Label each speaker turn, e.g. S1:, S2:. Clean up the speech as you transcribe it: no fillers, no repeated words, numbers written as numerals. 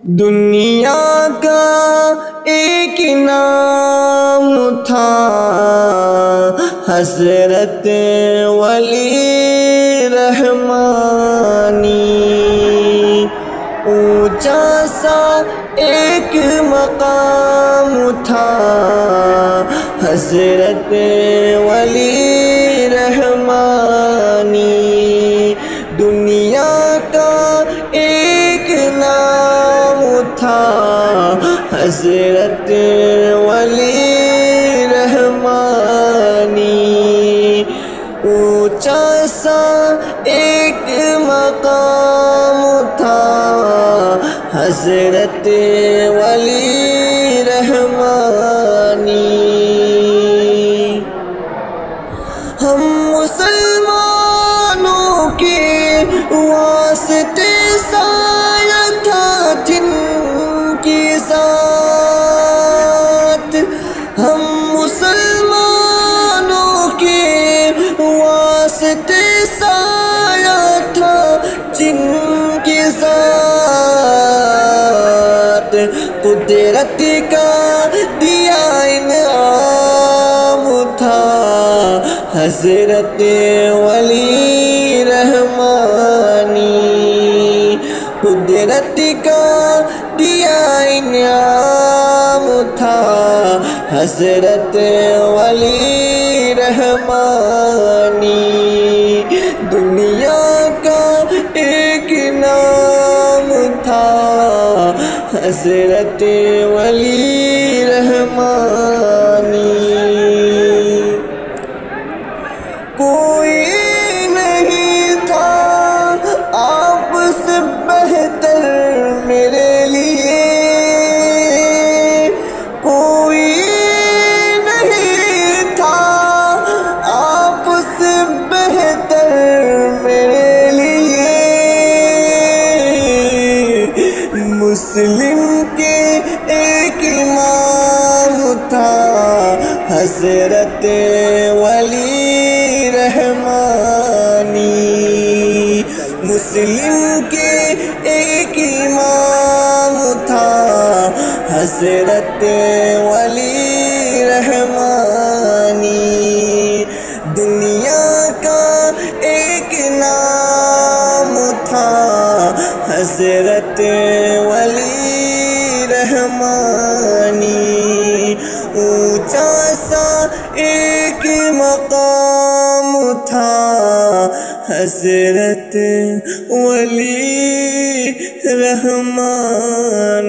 S1: دنیا کا ایک نام تھا حضرت ولی رحمانی، اونچا سا ایک مقام تھا حضرت ولی رحمانی، دنیا کا ایک نام تھا حضرت ولی رحمانی، اونچا سا ایک مقام تھا حضرت ولی رحمانی۔ ہم مسلمانوں کے واسطے سایہ تھا جن کی ذات، ہم مسلمانوں کے واسطے سایہ تھا جن کی ذات، قدرت کا دیا انعام تھا حضرت ولی رحمانی، قدرت کا دیا انعام تھا حضرت ولی رحمانی، دنیا کا ایک نام تھا حضرت ولی رحمانی۔ کوئی نہیں تھا آپ سے بہتر میرے لیے، کوئی نہیں تھا آپ سے بہتر میرے لیے، مسلم کے ایک امام تھا حضرت ولی رحمانی، مسلم کے ایک امام تھا حضرت ولی رحمانی، دنیا کا ایک نام تھا حضرت ولی رحمانی، اونچا سا ایک مقام تھا حضرت ولی رحمانی۔